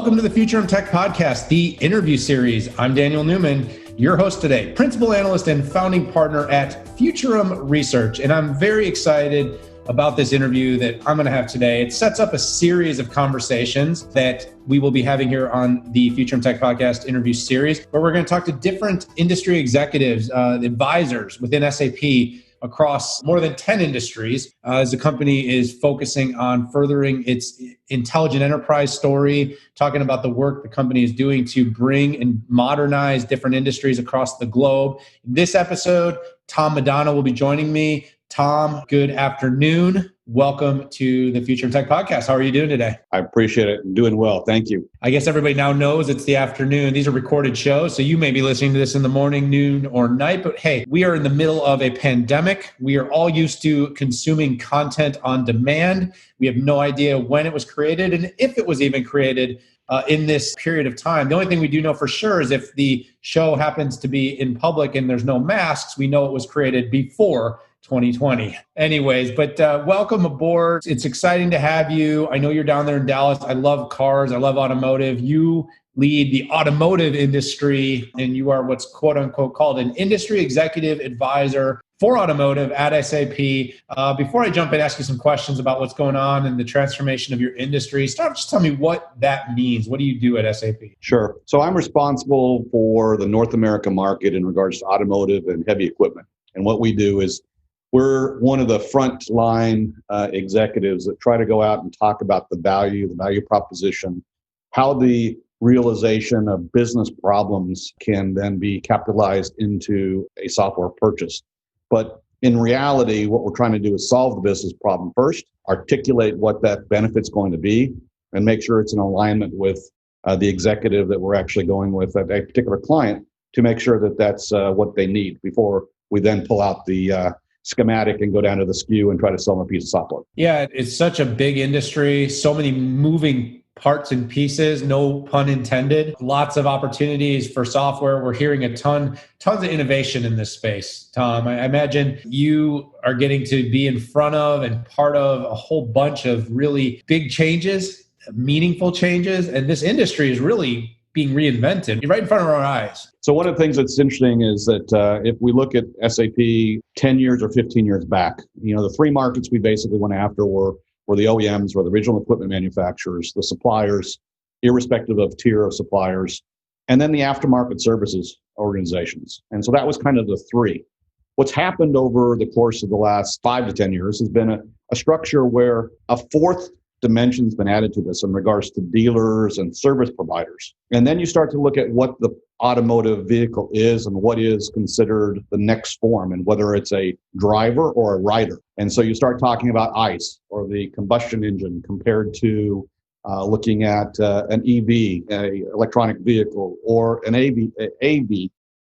Welcome to the Futurum Tech Podcast, the interview series. I'm Daniel Newman, your host today, principal analyst and founding partner at Futurum Research. And I'm very excited about this interview that I'm going to have today. It sets up a series of conversations that we will be having here on the Futurum Tech Podcast interview series, where we're going to talk to different industry executives, advisors within SAP across more than 10 industries, as the company is focusing on furthering its intelligent enterprise story, talking about the work the company is doing to bring and modernize different industries across the globe. In this episode, Tom Madonna will be joining me. Tom, good afternoon. Welcome to the Futurum Tech Podcast. How are you doing today? I appreciate it. I'm doing well. Thank you. I guess everybody now knows it's the afternoon. These are recorded shows, so you may be listening to this in the morning, noon, or night. But hey, we are in the middle of a pandemic. We are all used to consuming content on demand. We have no idea when it was created and if it was even created in this period of time. The only thing we do know for sure is if the show happens to be in public and there's no masks, we know it was created before 2020. Anyways, but welcome aboard. It's exciting to have you. I know you're down there in Dallas. I love cars. I love automotive. You lead the automotive industry, and you are what's quote unquote called an industry executive advisor for automotive at SAP. Before I jump in and ask you some questions about what's going on in the transformation of your industry, just tell me what that means. What do you do at SAP? Sure. So I'm responsible for the North America market in regards to automotive and heavy equipment. And what we do is we're one of the frontline executives that try to go out and talk about the value proposition, how the realization of business problems can then be capitalized into a software purchase. But in reality, what we're trying to do is solve the business problem first, articulate what that benefit's going to be, and make sure it's in alignment with the executive that we're actually going with at a particular client to make sure that that's what they need before we then pull out the schematic and go down to the SKU and try to sell them a piece of software. Yeah, it's such a big industry, so many moving parts and pieces, no pun intended. Lots of opportunities for software. We're hearing tons of innovation in this space. Tom, I imagine you are getting to be in front of and part of a whole bunch of really big changes, meaningful changes, and this industry is really being reinvented right in front of our eyes. So one of the things that's interesting is that if we look at SAP 10 years or 15 years back, the three markets we basically went after were the OEMs, were the original equipment manufacturers, the suppliers, irrespective of tier of suppliers, and then the aftermarket services organizations. And so that was kind of the three. What's happened over the course of the last 5 to 10 years has been a structure where a fourth dimension's been added to this in regards to dealers and service providers. And then you start to look at what the automotive vehicle is and what is considered the next form, and whether it's a driver or a rider. And so you start talking about ICE or the combustion engine compared to looking at an EV, a electronic vehicle, or an AV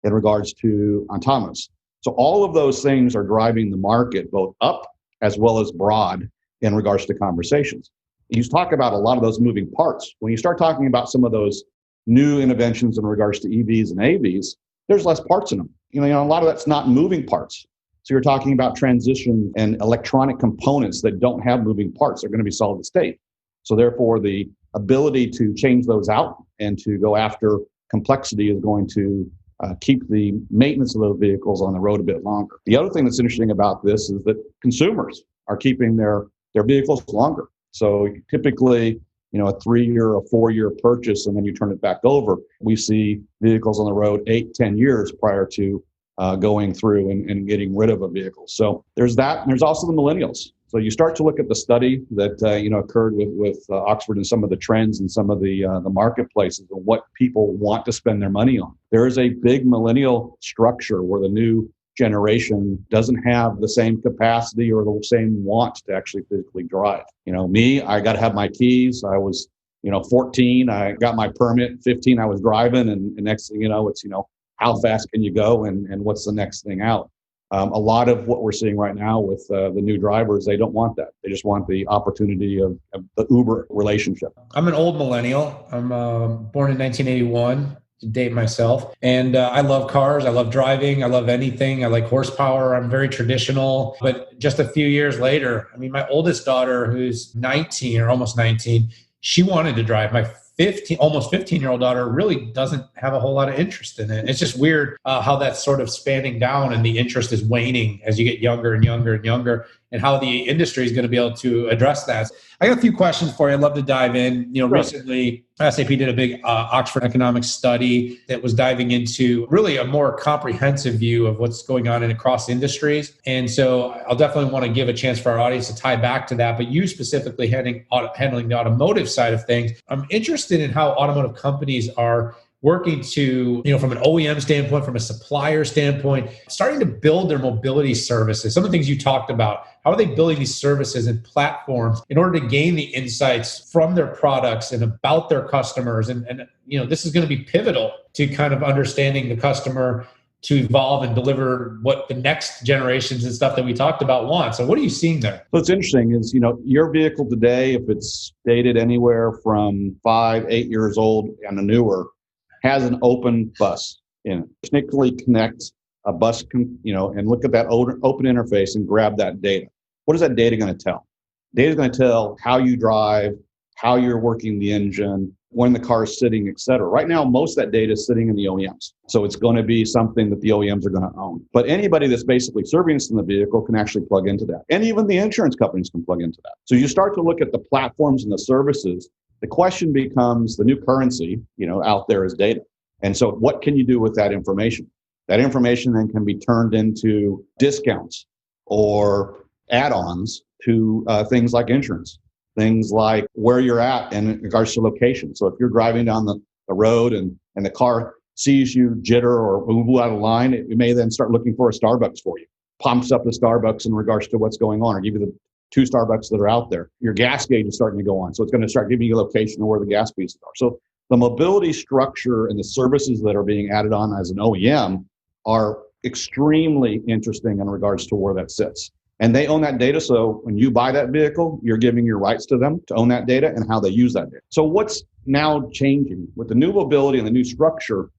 in regards to autonomous. So all of those things are driving the market both up as well as broad in regards to conversations. You talk about a lot of those moving parts. When you start talking about some of those new interventions in regards to EVs and AVs, there's less parts in them. A lot of that's not moving parts. So you're talking about transition and electronic components that don't have moving parts. They're going to be solid state. So therefore, the ability to change those out and to go after complexity is going to keep the maintenance of those vehicles on the road a bit longer. The other thing that's interesting about this is that consumers are keeping their vehicles longer. So typically, a 3-year or 4-year purchase, and then you turn it back over. We see vehicles on the road 8, 10 years prior to going through and getting rid of a vehicle. So there's that. And there's also the millennials. So you start to look at the study that occurred with Oxford and some of the trends and some of the marketplaces and what people want to spend their money on. There is a big millennial structure where the new generation doesn't have the same capacity or the same want to actually physically drive. Me, I got to have my keys. I was, 14, I got my permit. 15, I was driving, and next thing you know, it's, how fast can you go and what's the next thing out? A lot of what we're seeing right now with the new drivers, they don't want that. They just want the opportunity of the Uber relationship. I'm an old millennial. I'm born in 1981. To date myself. And I love cars. I love driving. I love anything. I like horsepower. I'm very traditional. But just a few years later, my oldest daughter, who's 19 or almost 19, she wanted to drive. My almost 15-year-old daughter really doesn't have a whole lot of interest in it. It's just weird how that's sort of spanning down and the interest is waning as you get younger and younger and younger, and how the industry is going to be able to address that. I got a few questions for you. I'd love to dive in. Recently, SAP did a big Oxford economics study that was diving into really a more comprehensive view of what's going on across industries. And so I'll definitely want to give a chance for our audience to tie back to that. But you specifically handling the automotive side of things, I'm interested in how automotive companies are working to, from an OEM standpoint, from a supplier standpoint, starting to build their mobility services. Some of the things you talked about, how are they building these services and platforms in order to gain the insights from their products and about their customers? And this is going to be pivotal to kind of understanding the customer to evolve and deliver what the next generations and stuff that we talked about want. So what are you seeing there? What's interesting is, your vehicle today, if it's dated anywhere from 5, 8 years old and newer, has an open bus in it. Technically connect a bus, and look at that open interface and grab that data. What is that data going to tell? Data is going to tell how you drive, how you're working the engine, when the car is sitting, et cetera. Right now, most of that data is sitting in the OEMs. So it's going to be something that the OEMs are going to own. But anybody that's basically servicing the vehicle can actually plug into that. And even the insurance companies can plug into that. So you start to look at the platforms and the services. The question becomes, the new currency, out there is data. And so what can you do with that information? That information then can be turned into discounts or add-ons to things like insurance, things like where you're at in regards to location. So if you're driving down the road and the car sees you jitter or move out of line, it may then start looking for a Starbucks for you. Pumps up the Starbucks in regards to what's going on, or give you the 2 Starbucks that are out there. Your gas gauge is starting to go on. So it's going to start giving you a location of where the gas pieces are. So the mobility structure and the services that are being added on as an OEM are extremely interesting in regards to where that sits. And they own that data. So when you buy that vehicle, you're giving your rights to them to own that data and how they use that data. So what's now changing with the new mobility and the new structure?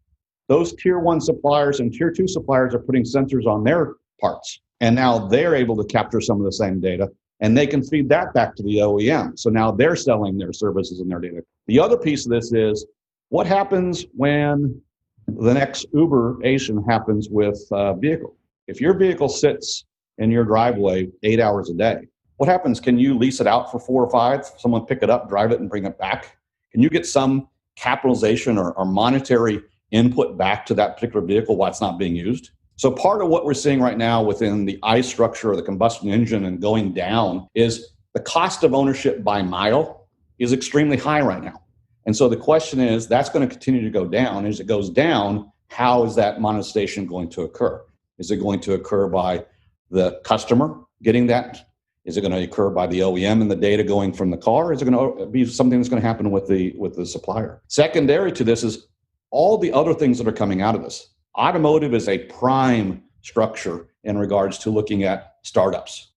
Those tier 1 suppliers and tier 2 suppliers are putting sensors on their parts. And now they're able to capture some of the same data. And they can feed that back to the OEM. So now they're selling their services and their data. The other piece of this is, what happens when the next Uberation happens with a vehicle? If your vehicle sits in your driveway 8 hours a day, what happens? Can you lease it out for 4 or 5? Someone pick it up, drive it, and bring it back? Can you get some capitalization or monetary input back to that particular vehicle while it's not being used? So part of what we're seeing right now within the ICE structure or the combustion engine and going down is the cost of ownership by mile is extremely high right now. And so the question is, that's going to continue to go down. As it goes down, how is that monetization going to occur? Is it going to occur by the customer getting that? Is it going to occur by the OEM and the data going from the car? Or is it going to be something that's going to happen with the supplier? Secondary to this is all the other things that are coming out of this. Automotive is a prime structure in regards to looking at startups.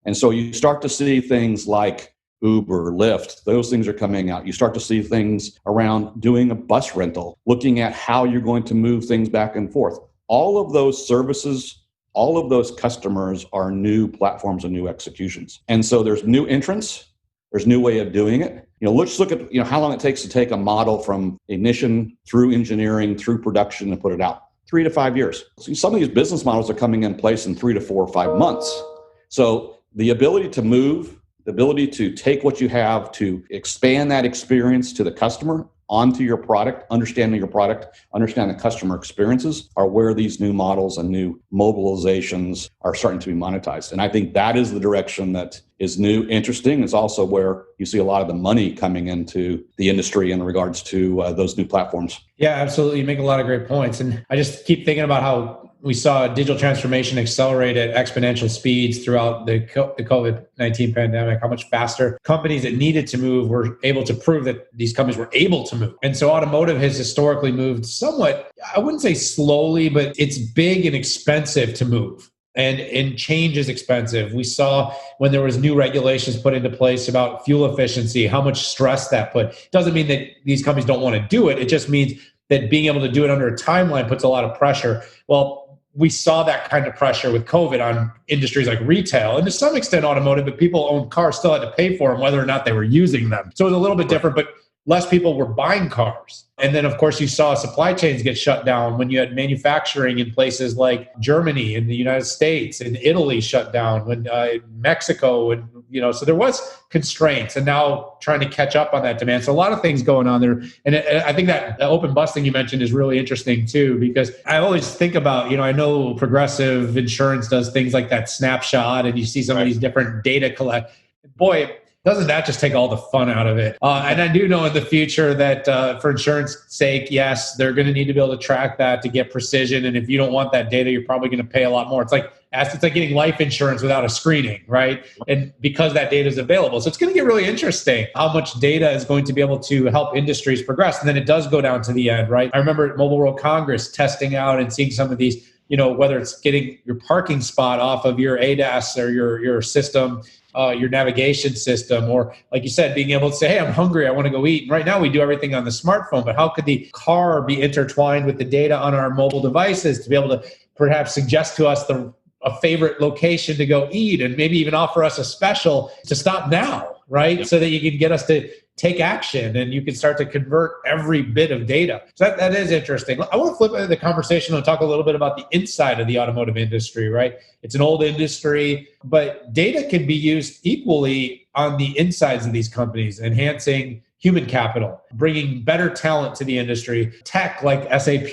And so you start to see things like Uber, Lyft, those things are coming out. You start to see things around doing a bus rental, looking at how you're going to move things back and forth. All of those services, all of those customers are new platforms and new executions. And so there's new entrants, there's new way of doing it. Let's look at how long it takes to take a model from ignition through engineering, through production and put it out. 3 to 5 years. So some of these business models are coming in place in 3 to 4 or 5 months. So the ability to move, the ability to take what you have to expand that experience to the customer onto your product, understanding your product, understand the customer experiences are where these new models and new mobilizations are starting to be monetized. And I think that is the direction that is new, interesting. It's also where you see a lot of the money coming into the industry in regards to those new platforms. Yeah, absolutely. You make a lot of great points. And I just keep thinking about how we saw digital transformation accelerate at exponential speeds throughout the COVID-19 pandemic, how much faster companies that needed to move were able to prove that these companies were able to move. And so automotive has historically moved somewhat, I wouldn't say slowly, but it's big and expensive to move. And change is expensive. We saw when there was new regulations put into place about fuel efficiency, how much stress that put. It doesn't mean that these companies don't want to do it. It just means that being able to do it under a timeline puts a lot of pressure. Well, we saw that kind of pressure with COVID on industries like retail and to some extent automotive, but people owned cars still had to pay for them whether or not they were using them. So it was a little bit different, but less people were buying cars. And then, of course, you saw supply chains get shut down when you had manufacturing in places like Germany and the United States and Italy shut down, when Mexico, and so there was constraints, and now trying to catch up on that demand. So a lot of things going on there. And I think that open bus thing you mentioned is really interesting too, because I always think about, I know Progressive Insurance does things like that snapshot, and you see some of these different data collect. Boy, doesn't that just take all the fun out of it? And I do know in the future that for insurance sake, yes, they're going to need to be able to track that to get precision. And if you don't want that data, you're probably going to pay a lot more. It's like getting life insurance without a screening, right? And because that data is available. So it's going to get really interesting how much data is going to be able to help industries progress. And then it does go down to the end, right? I remember at Mobile World Congress testing out and seeing some of these, whether it's getting your parking spot off of your ADAS or your system, your navigation system, or like you said, being able to say, hey, I'm hungry, I want to go eat. And right now we do everything on the smartphone, but how could the car be intertwined with the data on our mobile devices to be able to perhaps suggest to us a favorite location to go eat, and maybe even offer us a special to stop now, right? Yep. So that you can get us to take action and you can start to convert every bit of data. So that is interesting. I want to flip the conversation and talk a little bit about the inside of the automotive industry, right? It's an old industry, but data can be used equally on the insides of these companies, enhancing human capital, bringing better talent to the industry, tech like SAP.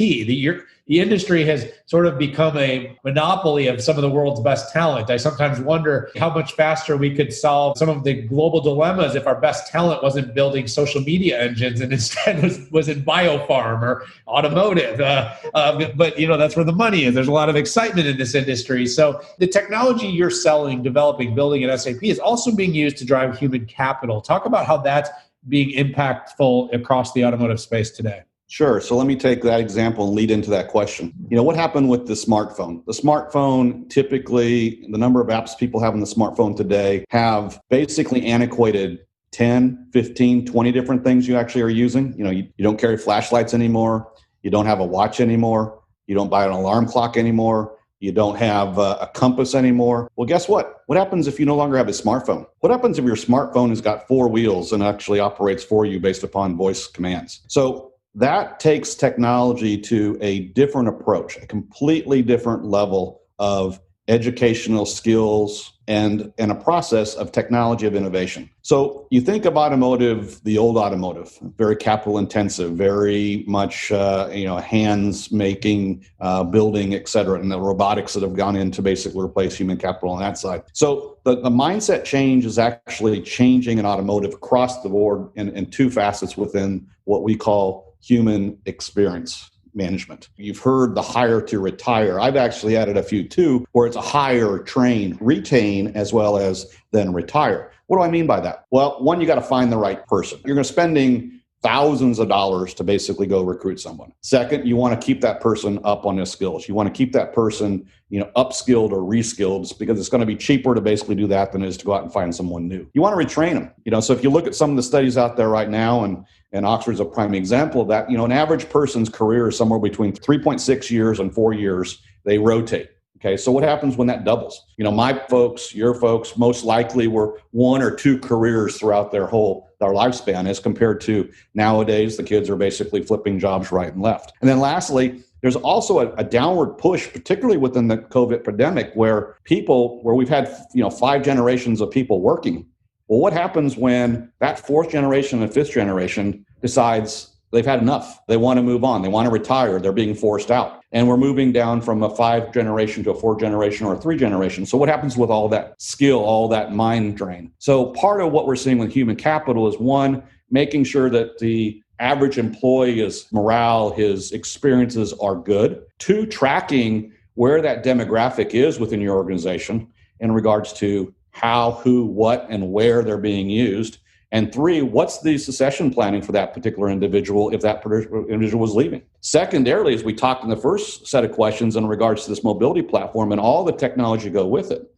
The industry has sort of become a monopoly of some of the world's best talent. I sometimes wonder how much faster we could solve some of the global dilemmas if our best talent wasn't building social media engines and instead was in biofarm or automotive. But that's where the money is. There's a lot of excitement in this industry. So the technology you're selling, developing, building at SAP is also being used to drive human capital. Talk about how that's being impactful across the automotive space today. Sure. So let me take that example and lead into that question. What happened with the smartphone? The smartphone, typically, the number of apps people have on the smartphone today have basically antiquated 10, 15, 20 different things you actually are using. You don't carry flashlights anymore. You don't have a watch anymore. You don't buy an alarm clock anymore. You don't have a compass anymore. Well, guess what? What happens if you no longer have a smartphone? What happens if your smartphone has got 4 wheels and actually operates for you based upon voice commands? So that takes technology to a different approach, a completely different level of educational skills and a process of technology of innovation. So you think of automotive, the old automotive, very capital intensive, very much hands making, building, et cetera, and the robotics that have gone in to basically replace human capital on that side. So the mindset change is actually changing in automotive across the board in 2 facets within what we call human experience management. You've heard the hire to retire. I've actually added a few too, where it's a hire, train, retain, as well as then retire. What do I mean by that? Well, one, you got to find the right person. You're going to spending thousands of dollars to basically go recruit someone. Second, you want to keep that person up on their skills. You want to keep that person, upskilled or reskilled, because it's going to be cheaper to basically do that than it is to go out and find someone new. You want to retrain them. So if you look at some of the studies out there right now, and Oxford's a prime example of that, an average person's career is somewhere between 3.6 years and 4 years. They rotate. Okay, so what happens when that doubles? My folks, your folks, most likely were 1 or 2 careers throughout their lifespan, as compared to nowadays, the kids are basically flipping jobs right and left. And then lastly, there's also a downward push, particularly within the COVID pandemic, where we've had 5 generations of people working. Well, what happens when that 4th generation and 5th generation decides they've had enough? They want to move on. They want to retire. They're being forced out. And we're moving down from a 5 generation to a 4 generation or a 3 generation. So what happens with all that skill, all that mind drain? So part of what we're seeing with human capital is, 1, making sure that the average employee, his morale, his experiences are good. 2, tracking where that demographic is within your organization in regards to how, who, what, and where they're being used. And 3, what's the succession planning for that particular individual if that particular individual was leaving? Secondarily, as we talked in the first set of questions in regards to this mobility platform and all the technology go with it,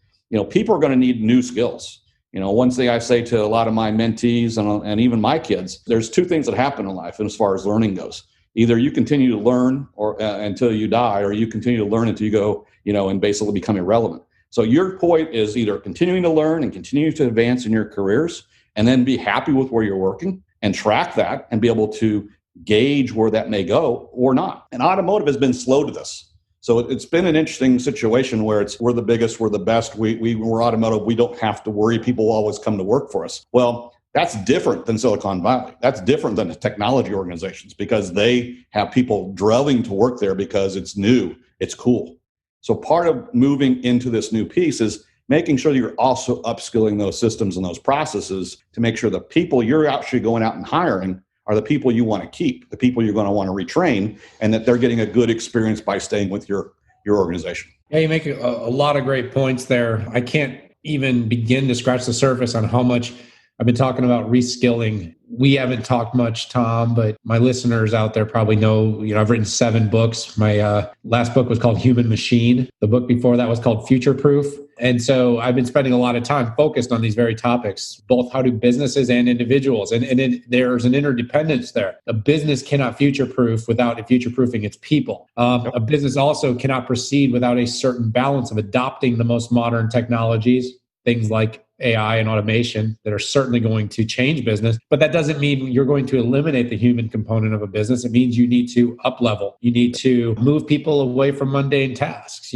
people are going to need new skills. One thing I say to a lot of my mentees and even my kids, there's 2 things that happen in life as far as learning goes. Either you continue to learn until you die, or you continue to learn until you go, and basically become irrelevant. So your point is either continuing to learn and continue to advance in your careers, and then be happy with where you're working and track that and be able to gauge where that may go or not. And automotive has been slow to this. So it's been an interesting situation where we're the biggest, we're the best, we're automotive, we don't have to worry, people will always come to work for us. Well, that's different than Silicon Valley. That's different than the technology organizations because they have people drilling to work there because it's new, it's cool. So part of moving into this new piece is making sure that you're also upskilling those systems and those processes to make sure the people you're actually going out and hiring are the people you want to keep, the people you're going to want to retrain, and that they're getting a good experience by staying with your organization. Yeah, you make a lot of great points there. I can't even begin to scratch the surface on how much I've been talking about reskilling. We haven't talked much, Tom, but my listeners out there probably know, I've written 7 books. My last book was called Human Machine. The book before that was called Future Proof. And so I've been spending a lot of time focused on these very topics, both how do businesses and individuals. And there's an interdependence there. A business cannot future-proof without future-proofing its people. A business also cannot proceed without a certain balance of adopting the most modern technologies, things like AI and automation that are certainly going to change business. But that doesn't mean you're going to eliminate the human component of a business. It means you need to up-level. You need to move people away from mundane tasks,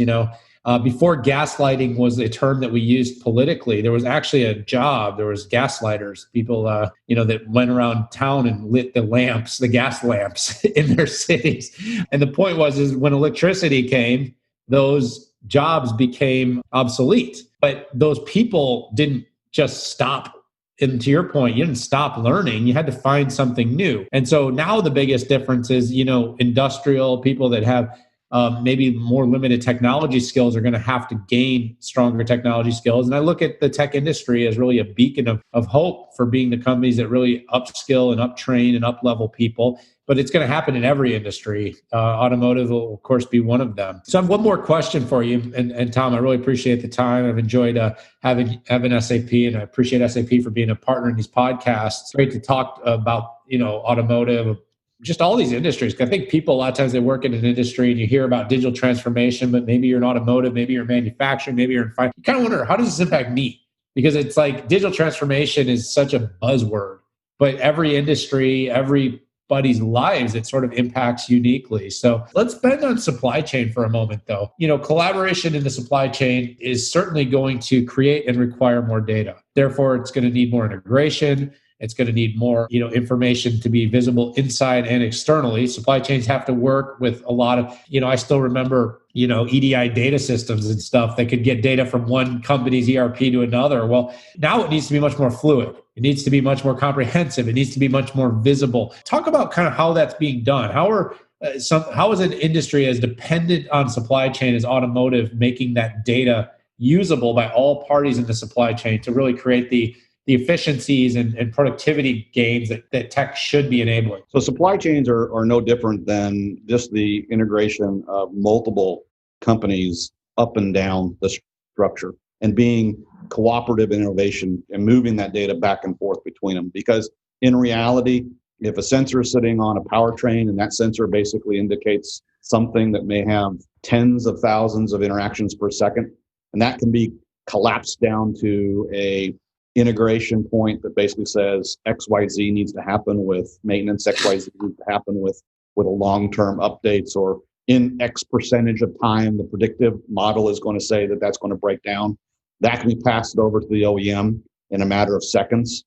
Before gaslighting was a term that we used politically, there was actually a job. There was gaslighters, people, that went around town and lit the gas lamps in their cities. And the point is when electricity came, those jobs became obsolete. But those people didn't just stop. And to your point, you didn't stop learning. You had to find something new. And so now the biggest difference is, industrial people that have maybe more limited technology skills are going to have to gain stronger technology skills. And I look at the tech industry as really a beacon of hope for being the companies that really upskill and uptrain and up-level people. But it's going to happen in every industry. Automotive will, of course, be one of them. So I have one more question for you. And Tom, I really appreciate the time. I've enjoyed having SAP, and I appreciate SAP for being a partner in these podcasts. It's great to talk about, automotive, just all these industries. I think people, a lot of times they work in an industry and you hear about digital transformation, but maybe you're in automotive, maybe you're in manufacturing, maybe you're in finance. You kind of wonder, how does this impact me? Because it's like digital transformation is such a buzzword, but every industry, everybody's lives, it sort of impacts uniquely. So let's bend on supply chain for a moment, though. Collaboration in the supply chain is certainly going to create and require more data. Therefore, it's going to need more integration. It's going to need more, information to be visible inside and externally. Supply chains have to work with a lot of, I still remember, EDI data systems and stuff that could get data from one company's ERP to another. Well, now it needs to be much more fluid. It needs to be much more comprehensive. It needs to be much more visible. Talk about kind of how that's being done. How is an industry as dependent on supply chain as automotive making that data usable by all parties in the supply chain to really create the efficiencies and productivity gains that tech should be enabling? So supply chains are no different than just the integration of multiple companies up and down the structure and being cooperative innovation and moving that data back and forth between them. Because in reality, if a sensor is sitting on a powertrain and that sensor basically indicates something that may have tens of thousands of interactions per second, and that can be collapsed down to a integration point that basically says XYZ needs to happen with maintenance, XYZ needs to happen with a long-term updates, or in X percentage of time, the predictive model is going to say that that's going to break down. That can be passed over to the OEM in a matter of seconds.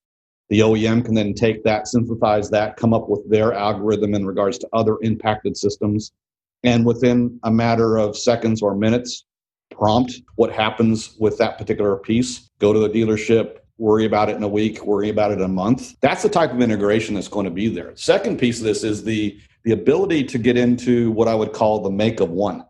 The OEM can then take that, synthesize that, come up with their algorithm in regards to other impacted systems, and within a matter of seconds or minutes, prompt what happens with that particular piece, go to the dealership, worry about it in a week, worry about it in a month. That's the type of integration that's going to be there. Second piece of this is the ability to get into what I would call the make of one.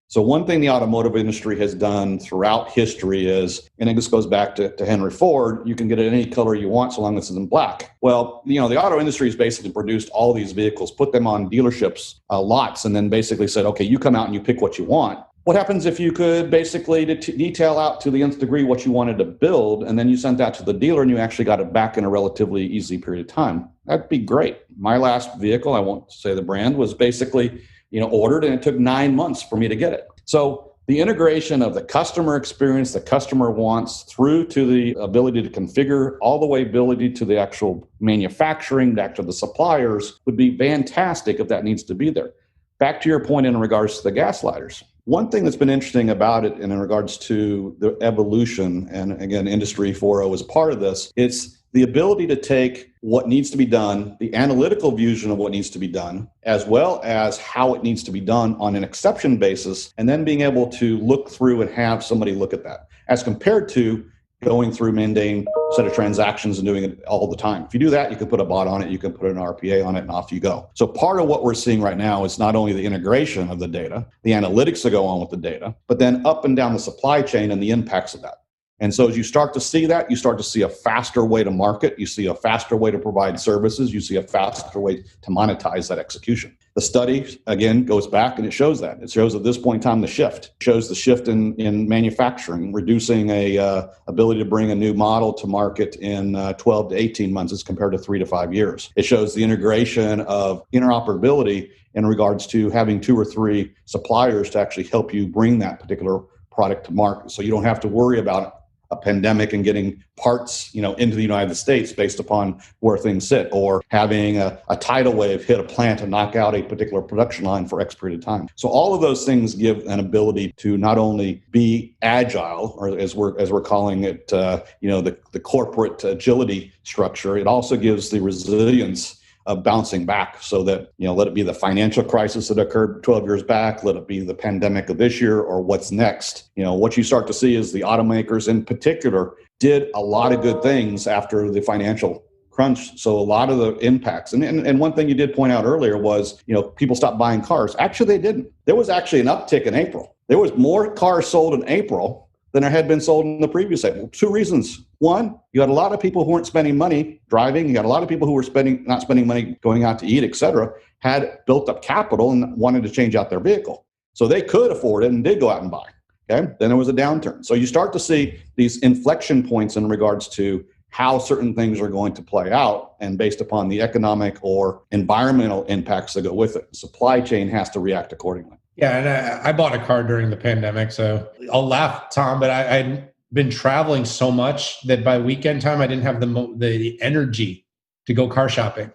So one thing the automotive industry has done throughout history is, and this goes back to Henry Ford, you can get it any color you want so long as it's in black. Well, the auto industry has basically produced all these vehicles, put them on dealerships, lots, and then basically said, okay, you come out and you pick what you want. What happens if you could basically detail out to the nth degree what you wanted to build, and then you sent that to the dealer and you actually got it back in a relatively easy period of time? That'd be great. My last vehicle, I won't say the brand, was basically ordered, and it took 9 months for me to get it. So the integration of the customer experience, the customer wants, through to the ability to configure, all the way ability to the actual manufacturing, back to the suppliers, would be fantastic if that needs to be there. Back to your point in regards to the gaslighters. One thing that's been interesting about it in regards to the evolution, and again, Industry 4.0 is part of this, it's the ability to take what needs to be done, the analytical vision of what needs to be done, as well as how it needs to be done on an exception basis, and then being able to look through and have somebody look at that, as compared to going through mundane set of transactions and doing it all the time. If you do that, you can put a bot on it, you can put an RPA on it, and off you go. So part of what we're seeing right now is not only the integration of the data, the analytics that go on with the data, but then up and down the supply chain and the impacts of that. And so as you start to see that, you start to see a faster way to market, you see a faster way to provide services, you see a faster way to monetize that execution. The study, again, goes back and it shows that. It shows at this point in time the shift. It shows the shift in manufacturing, reducing a ability to bring a new model to market in 12 to 18 months as compared to 3 to 5 years. It shows the integration of interoperability in regards to having 2 or 3 suppliers to actually help you bring that particular product to market. So you don't have to worry about a pandemic and getting parts, into the United States based upon where things sit, or having a tidal wave hit a plant and knock out a particular production line for X period of time. So all of those things give an ability to not only be agile, or as we're calling it, the corporate agility structure. It also gives the resilience of bouncing back, so that, let it be the financial crisis that occurred 12 years back, let it be the pandemic of this year, or what's next. What you start to see is the automakers in particular did a lot of good things after the financial crunch. So a lot of the impacts, and one thing you did point out earlier was, people stopped buying cars. Actually, they didn't. There was actually an uptick in April. There was more cars sold in April than there had been sold in the previous April. 2 reasons. One, you had a lot of people who weren't spending money driving. You had a lot of people who were not spending money going out to eat, et cetera, had built up capital and wanted to change out their vehicle. So they could afford it and did go out and buy. Okay. Then there was a downturn. So you start to see these inflection points in regards to how certain things are going to play out, and based upon the economic or environmental impacts that go with it. The supply chain has to react accordingly. Yeah, and I bought a car during the pandemic, so I'll laugh, Tom, but I'd been traveling so much that by weekend time, I didn't have the energy to go car shopping.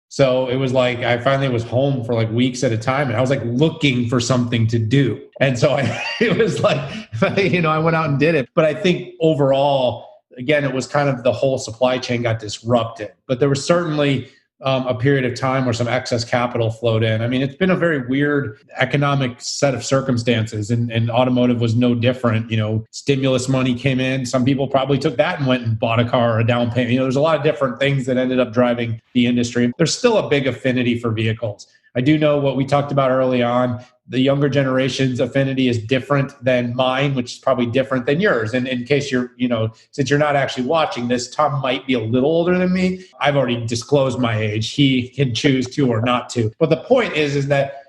So it was like I finally was home for like weeks at a time, and I was like looking for something to do. And so it was like, I went out and did it. But I think overall, again, it was kind of the whole supply chain got disrupted. But there was certainly a period of time where some excess capital flowed in. I mean, it's been a very weird economic set of circumstances, and automotive was no different. Stimulus money came in. Some people probably took that and went and bought a car or a down payment. There's a lot of different things that ended up driving the industry. There's still a big affinity for vehicles. I do know what we talked about early on. The younger generation's affinity is different than mine, which is probably different than yours. And in case you're, since you're not actually watching this, Tom might be a little older than me. I've already disclosed my age. He can choose to or not to. But the point is that,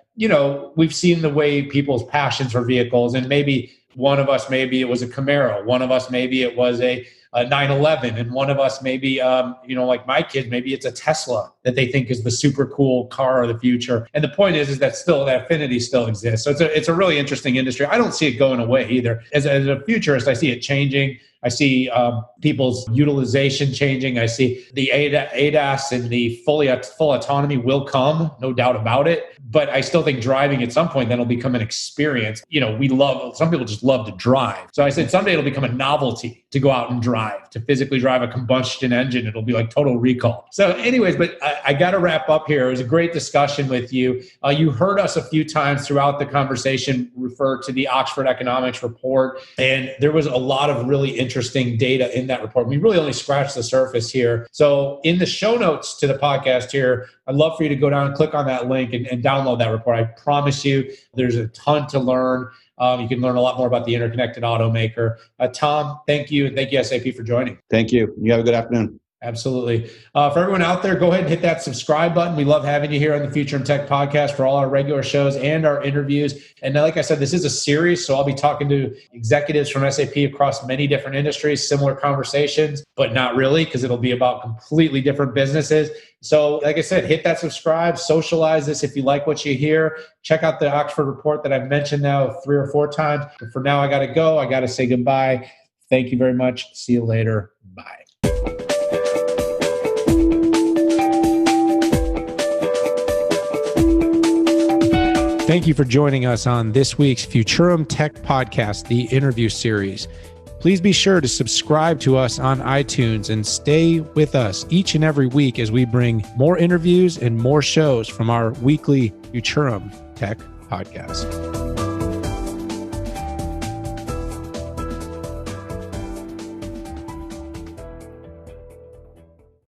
we've seen the way people's passions for vehicles, and maybe one of us, maybe it was a Camaro. One of us, maybe it was a 911, and one of us maybe, like my kids, maybe it's a Tesla that they think is the super cool car of the future. And the point is that still that affinity still exists. So it's a really interesting industry. I don't see it going away either. As a futurist, I see it changing. I see people's utilization changing. I see the ADAS and the full autonomy will come, no doubt about it. But I still think driving at some point then will become an experience. Some people just love to drive. So I said someday it'll become a novelty to go out and drive, to physically drive a combustion engine. It'll be like Total Recall. So anyways, but I got to wrap up here. It was a great discussion with you. You heard us a few times throughout the conversation refer to the Oxford Economics report. And there was a lot of really interesting data in that report. We really only scratched the surface here. So in the show notes to the podcast here, I'd love for you to go down and click on that link and download that report. I promise you there's a ton to learn. You can learn a lot more about the Interconnected Automaker. Tom, thank you. And thank you, SAP, for joining. Thank you. You have a good afternoon. Absolutely. For everyone out there, go ahead and hit that subscribe button. We love having you here on the Futurum Tech Podcast for all our regular shows and our interviews. And like I said, this is a series, so I'll be talking to executives from SAP across many different industries, similar conversations, but not really, because it'll be about completely different businesses. So like I said, hit that subscribe, socialize this if you like what you hear. Check out the Oxford report that I've mentioned now 3 or 4 times. But for now, I got to go. I got to say goodbye. Thank you very much. See you later. Bye. Thank you for joining us on this week's Futurum Tech Podcast, the interview series. Please be sure to subscribe to us on iTunes and stay with us each and every week as we bring more interviews and more shows from our weekly Futurum Tech Podcast.